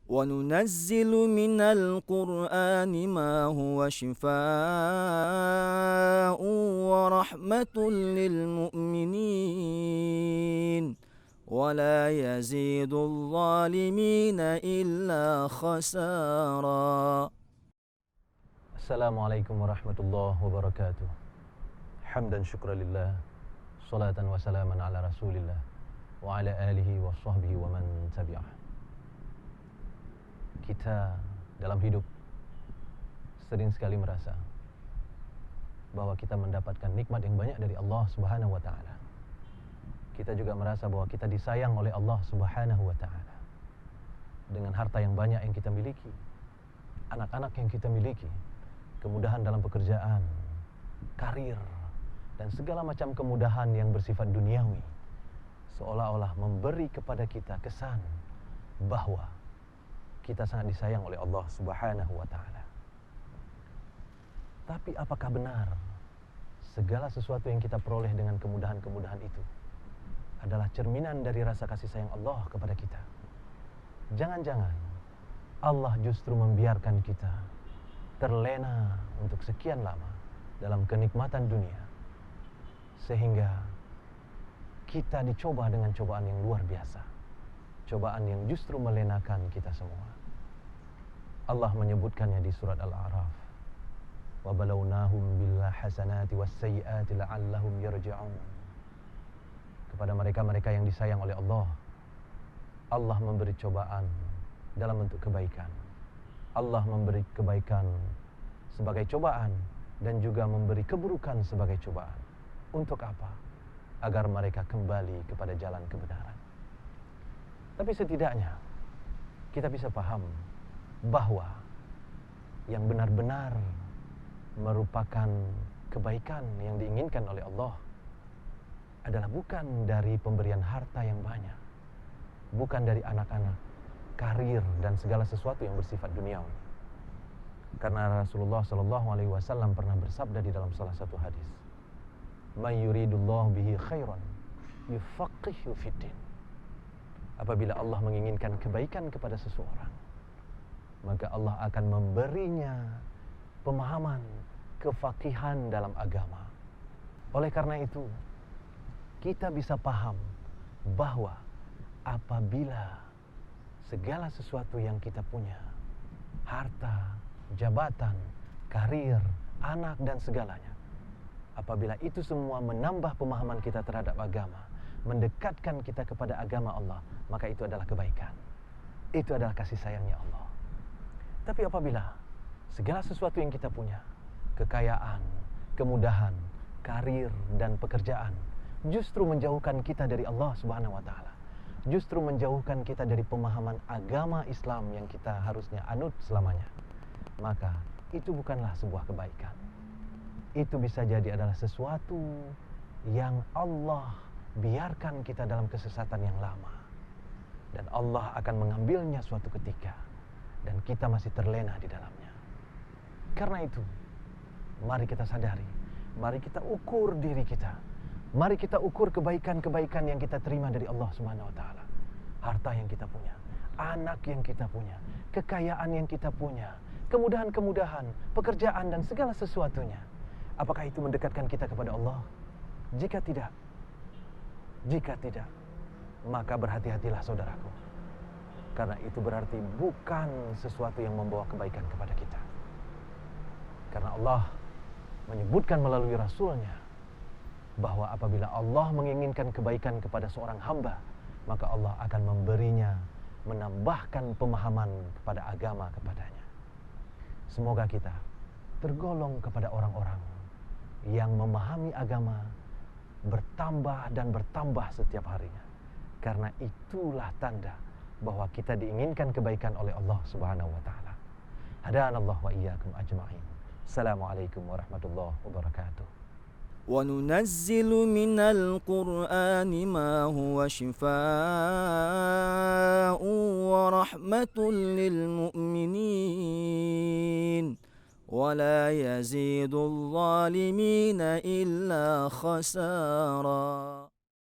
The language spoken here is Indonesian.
وننزل من القرآن ما هو شفاء ورحمة للمؤمنين ولا يزيد الظالمين إلا خسارا. Assalamualaikum warahmatullahi wabarakatuh. Hamdan syukra lillah, salatan wa salaman ala rasulillah wa ala alihi wa sahbihi wa man tabi'ah. Kita dalam hidup sering sekali merasa bahwa kita mendapatkan nikmat yang banyak dari Allah Subhanahu wa taala. Kita juga merasa bahwa kita disayang oleh Allah Subhanahu wa taala. Dengan harta yang banyak yang kita miliki, anak-anak yang kita miliki, kemudahan dalam pekerjaan, karir, dan segala macam kemudahan yang bersifat duniawi, seolah-olah memberi kepada kita kesan bahwa kita sangat disayang oleh Allah Subhanahu wa taala. Tapi apakah benar segala sesuatu yang kita peroleh dengan kemudahan-kemudahan itu adalah cerminan dari rasa kasih sayang Allah kepada kita? Jangan-jangan Allah justru membiarkan kita terlena untuk sekian lama dalam kenikmatan dunia, sehingga kita dicoba dengan cobaan yang luar biasa, cobaan yang justru melenakan kita semua. Allah menyebutkannya di surat Al-A'raf, wa balawnahum bil hasanati was sayyiati la'allahum yarji'un. Kepada mereka-mereka yang disayang oleh Allah, Allah memberi cobaan dalam bentuk kebaikan. Allah memberi kebaikan sebagai cobaan dan juga memberi keburukan sebagai cobaan. Untuk apa? Agar mereka kembali kepada jalan kebenaran. Tapi setidaknya kita bisa paham bahwa yang benar-benar merupakan kebaikan yang diinginkan oleh Allah adalah bukan dari pemberian harta yang banyak, bukan dari anak-anak, karir, dan segala sesuatu yang bersifat duniawi. Karena Rasulullah SAW pernah bersabda di dalam salah satu hadis, "Man yuridullahu bihi khairan yufaqihu fiddin." Apabila Allah menginginkan kebaikan kepada seseorang, maka Allah akan memberinya pemahaman, kefaqihan dalam agama. Oleh karena itu, kita bisa paham bahwa apabila segala sesuatu yang kita punya, harta, jabatan, karir, anak, dan segalanya, apabila itu semua menambah pemahaman kita terhadap agama, mendekatkan kita kepada agama Allah, maka itu adalah kebaikan. Itu adalah kasih sayangnya Allah. Tapi apabila segala sesuatu yang kita punya, kekayaan, kemudahan, karir, dan pekerjaan, justru menjauhkan kita dari Allah Subhanahu wa taala, justru menjauhkan kita dari pemahaman agama Islam yang kita harusnya anut selamanya, maka itu bukanlah sebuah kebaikan. Itu bisa jadi adalah sesuatu yang Allah biarkan kita dalam kesesatan yang lama, dan Allah akan mengambilnya suatu ketika, dan kita masih terlena di dalamnya. Karena itu, mari kita sadari, mari kita ukur diri kita, mari kita ukur kebaikan-kebaikan yang kita terima dari Allah Subhanahu wa taala. Harta yang kita punya, anak yang kita punya, kekayaan yang kita punya, kemudahan-kemudahan, pekerjaan, dan segala sesuatunya. Apakah itu mendekatkan kita kepada Allah? Jika tidak, maka berhati-hatilah saudaraku. Karena itu berarti bukan sesuatu yang membawa kebaikan kepada kita. Karena Allah menyebutkan melalui Rasulnya bahwa apabila Allah menginginkan kebaikan kepada seorang hamba, maka Allah akan memberinya, menambahkan pemahaman kepada agama kepadanya. Semoga kita tergolong kepada orang-orang yang memahami agama bertambah dan bertambah setiap harinya. Karena itulah tanda bahwa kita diinginkan kebaikan oleh Allah Subhanahu wa taala. Hadanallahu wa iyyakum ajma'in. Assalamualaikum warahmatullahi wabarakatuh. وننزل من القرآن ما هو شفاء ورحمة للمؤمنين ولا يزيد الظالمين إلا خسارا.